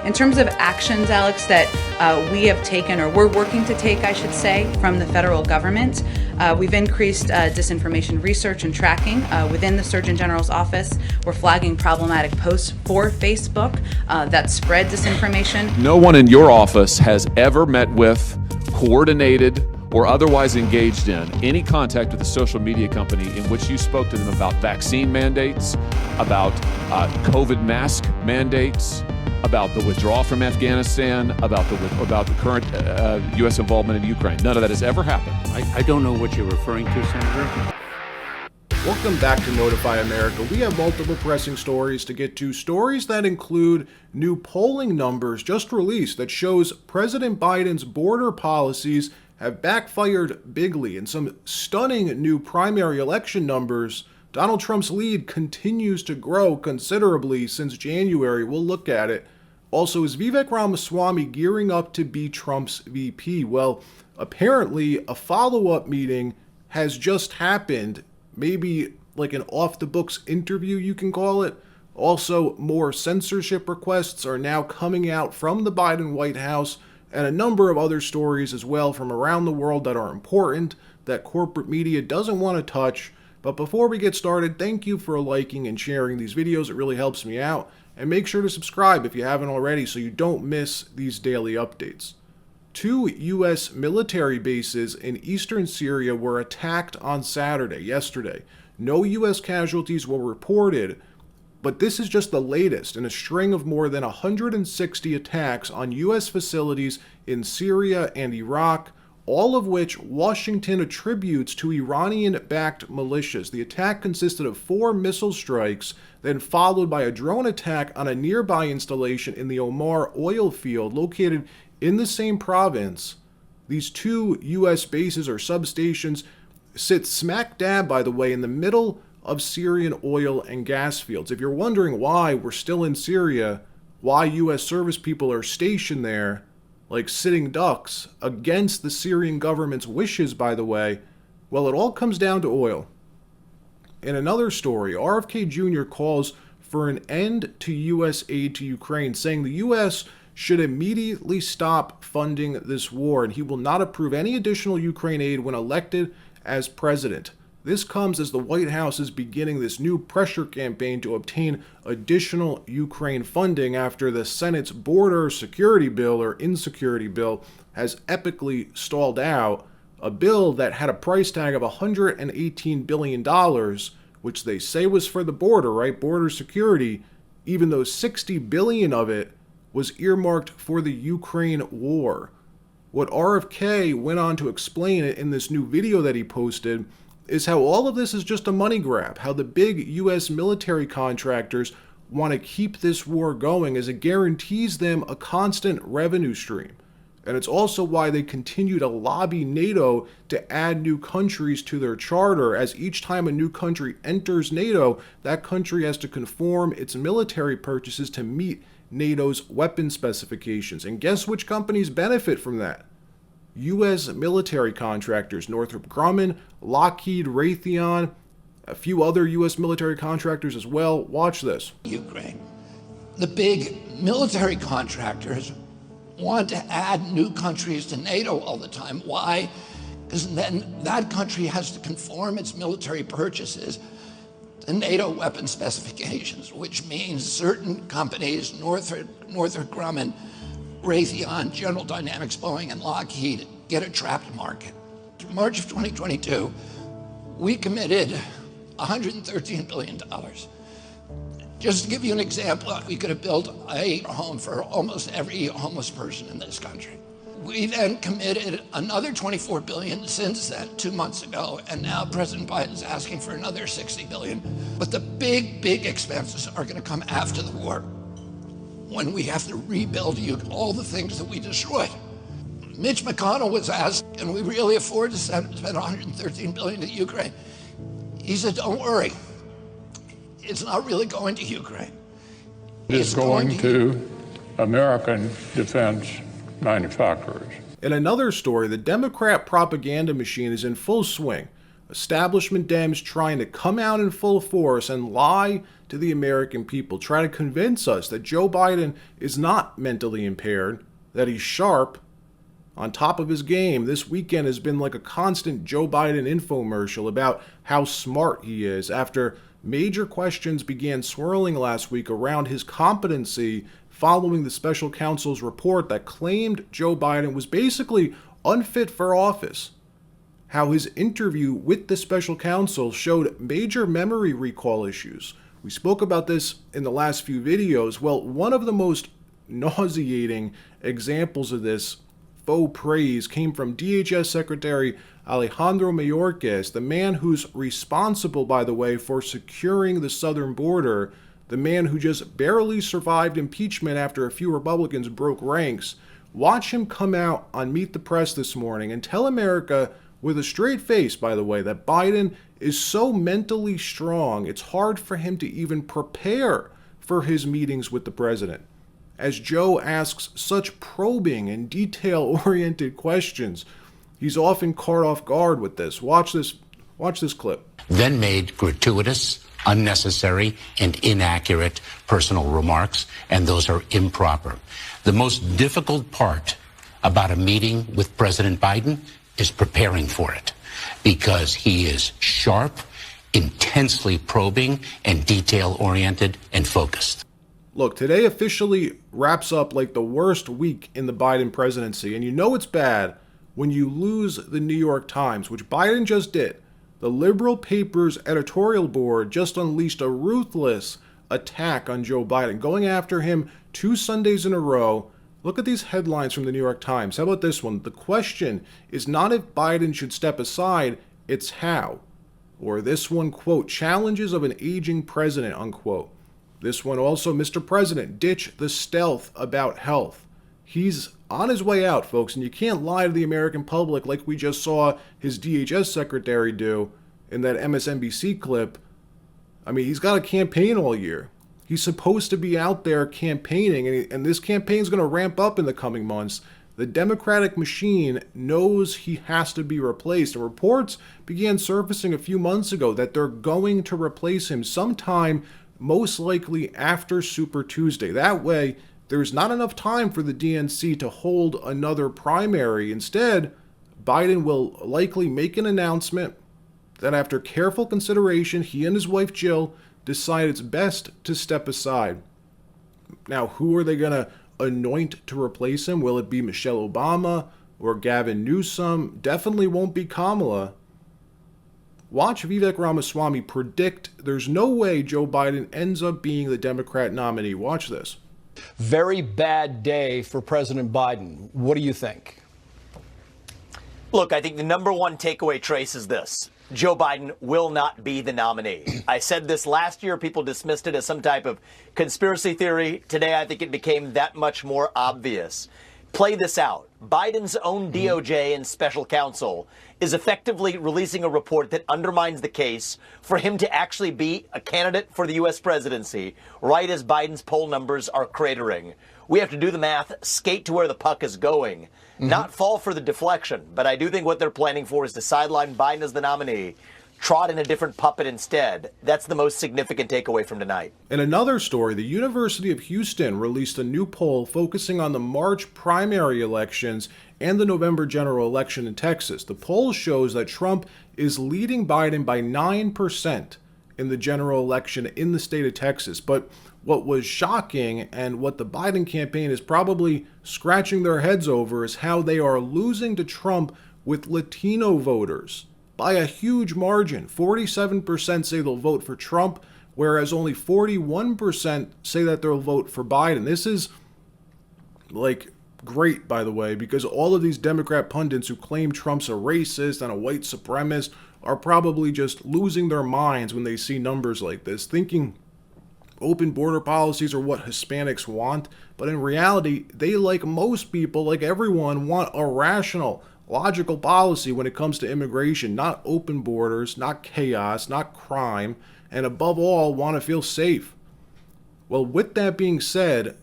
In terms of actions, Alex, that we have taken, or we're working to take, I should say, from the federal government, we've increased disinformation research and tracking within the Surgeon General's office. We're flagging problematic posts for Facebook that spread disinformation. No one in your office has ever met with, coordinated, or otherwise engaged in any contact with a social media company in which you spoke to them about vaccine mandates, about COVID mask mandates, about the withdrawal from Afghanistan, about the current U.S. involvement in Ukraine. None of that has ever happened. I don't know what you're referring to, Senator. Welcome back to Notify America. We have multiple pressing stories to get to. Stories that include new polling numbers just released that shows President Biden's border policies have backfired bigly. And some stunning new primary election numbers. Donald Trump's lead continues to grow considerably since January. We'll look at it. Also, is Vivek Ramaswamy gearing up to be Trump's VP? Well, apparently a follow-up meeting has just happened. Maybe like an off-the-books interview, you can call it. Also, more censorship requests are now coming out from the Biden White House, and a number of other stories as well from around the world that are important, that corporate media doesn't want to touch. But before we get started, thank you for liking and sharing these videos. It really helps me out. And make sure to subscribe if you haven't already so you don't miss these daily updates. 2 U.S. military bases in eastern Syria were attacked on yesterday. No U.S. casualties were reported, but this is just the latest in a string of more than 160 attacks on U.S. facilities in Syria and Iraq, all of which Washington attributes to Iranian-backed militias. The attack consisted of 4 missile strikes, then followed by a drone attack on a nearby installation in the Omar oil field located in the same province. These 2 U.S. bases or substations sit smack dab, by the way, in the middle of Syrian oil and gas fields. If you're wondering why we're still in Syria, why U.S. service people are stationed there, like sitting ducks, against the Syrian government's wishes, by the way, well, it all comes down to oil. In another story, RFK Jr. calls for an end to U.S. aid to Ukraine, saying the U.S. should immediately stop funding this war, and he will not approve any additional Ukraine aid when elected as president. This comes as the White House is beginning this new pressure campaign to obtain additional Ukraine funding after the Senate's border security bill, or insecurity bill, has epically stalled out. A bill that had a price tag of $118 billion, which they say was for the border, right? Border security, even though $60 billion of it was earmarked for the Ukraine war. What RFK went on to explain it in this new video that he posted is how all of this is just a money grab, how the big U.S. military contractors want to keep this war going as it guarantees them a constant revenue stream. And it's also why they continue to lobby NATO to add new countries to their charter, as each time a new country enters NATO, that country has to conform its military purchases to meet NATO's weapon specifications. And guess which companies benefit from that? U.S. military contractors, Northrop Grumman, Lockheed, Raytheon, a few other U.S. military contractors as well. Watch this. Ukraine. The big military contractors want to add new countries to NATO all the time. Why? Because then that country has to conform its military purchases to NATO weapon specifications, which means certain companies, Northrop Grumman, Raytheon, General Dynamics, Boeing, and Lockheed, get a trapped market. In March of 2022, we committed $113 billion. Just to give you an example, we could have built a home for almost every homeless person in this country. We then committed another $24 billion since then, 2 months ago, and now President Biden's asking for another $60 billion. But the big expenses are going to come after the war, when we have to rebuild all the things that we destroyed. Mitch McConnell was asked, can we really afford to spend $113 billion to Ukraine? He said, don't worry. It's not really going to Ukraine. It's going to American defense manufacturers. In another story, the Democrat propaganda machine is in full swing. establishment Dems trying to come out in full force and lie to the American people, try to convince us that Joe Biden is not mentally impaired, that he's sharp, on top of his game. This weekend has been like a constant Joe Biden infomercial about how smart he is after major questions began swirling last week around his competency following the special counsel's report that claimed Joe Biden was basically unfit for office. How his interview with the special counsel showed major memory recall issues. We spoke about this in the last few videos. Well, one of the most nauseating examples of this faux praise came from DHS Secretary Alejandro Mayorkas, the man who's responsible, by the way, for securing the southern border, the man who just barely survived impeachment after a few Republicans broke ranks. Watch him come out on Meet the Press this morning and tell America, with a straight face, by the way, that Biden is so mentally strong, it's hard for him to even prepare for his meetings with the president. As Joe asks such probing and detail-oriented questions, he's often caught off guard with this. Watch this clip. Then made gratuitous, unnecessary, and inaccurate personal remarks, and those are improper. The most difficult part about a meeting with President Biden is preparing for it, because he is sharp, intensely probing, and detail-oriented and focused. Look, today officially wraps up like the worst week in the Biden presidency, and you know it's bad when you lose the New York Times, which Biden just did. The liberal paper's editorial board just unleashed a ruthless attack on Joe Biden, going after him 2 Sundays in a row. Look at these headlines from the New York Times. How about this one? The question is not if Biden should step aside, it's how. Or this one, quote, challenges of an aging president, unquote. This one also, Mr. President, ditch the stealth about health. He's on his way out, folks, and you can't lie to the American public like we just saw his DHS secretary do in that MSNBC clip. I mean, he's got a campaign all year. He's supposed to be out there campaigning, and this campaign is going to ramp up in the coming months. The Democratic machine knows he has to be replaced, and reports began surfacing a few months ago that they're going to replace him sometime, most likely after Super Tuesday. That way, there's not enough time for the DNC to hold another primary. Instead, Biden will likely make an announcement that after careful consideration, he and his wife Jill decide it's best to step aside. Now, who are they going to anoint to replace him? Will it be Michelle Obama or Gavin Newsom? Definitely won't be Kamala. Watch Vivek Ramaswamy predict there's no way Joe Biden ends up being the Democrat nominee. Watch this. Very bad day for President Biden. What do you think? Look, I think the number one takeaway, Trace, is this. Joe Biden will not be the nominee. I said this last year. People dismissed it as some type of conspiracy theory. Today, I think it became that much more obvious. Play this out. Biden's own DOJ and special counsel is effectively releasing a report that undermines the case for him to actually be a candidate for the U.S. presidency, right as Biden's poll numbers are cratering. We have to do the math, skate to where the puck is going, not fall for the deflection. But I do think what they're planning for is to sideline Biden as the nominee, trot in a different puppet instead. That's the most significant takeaway from tonight. In another story, the University of Houston released a new poll focusing on the March primary elections and the November general election in Texas. The poll shows that Trump is leading Biden by 9% in the general election in the state of Texas. But what was shocking, and what the Biden campaign is probably scratching their heads over, is how they are losing to Trump with Latino voters by a huge margin. 47% say they'll vote for Trump, whereas only 41% say that they'll vote for Biden. This is like great, by the way, because all of these Democrat pundits who claim Trump's a racist and a white supremacist are probably just losing their minds when they see numbers like this, thinking open border policies are what Hispanics want. But in reality, they, like most people, like everyone, want a rational, logical policy when it comes to immigration, not open borders, not chaos, not crime, and above all, want to feel safe. Well, with that being said,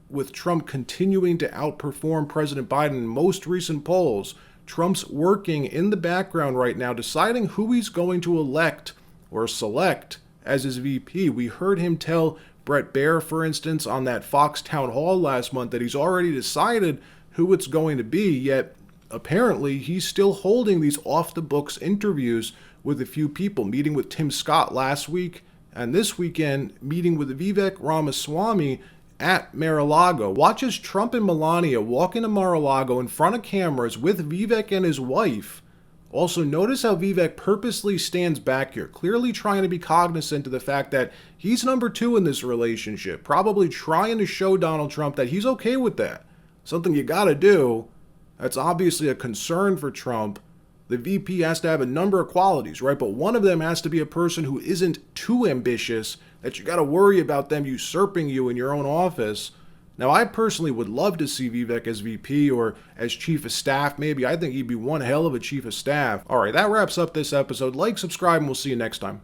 with Trump continuing to outperform President Biden in most recent polls, Trump's working in the background right now, deciding who he's going to elect or select as his VP. We heard him tell Bret Baier, for instance, on that Fox town hall last month that he's already decided who it's going to be, yet apparently he's still holding these off-the-books interviews with a few people, meeting with Tim Scott last week, and this weekend meeting with Vivek Ramaswamy at Mar-a-Lago. Watch as Trump and Melania walk into Mar-a-Lago in front of cameras with Vivek and his wife. Also, notice how Vivek purposely stands back here, clearly trying to be cognizant of the fact that he's number two in this relationship, probably trying to show Donald Trump that he's okay with that. Something you gotta do. That's obviously a concern for Trump. The VP has to have a number of qualities, right? But one of them has to be a person who isn't too ambitious, that you got to worry about them usurping you in your own office. Now, I personally would love to see Vivek as VP or as chief of staff, maybe. I think he'd be one hell of a chief of staff. All right, that wraps up this episode. Like, subscribe, and we'll see you next time.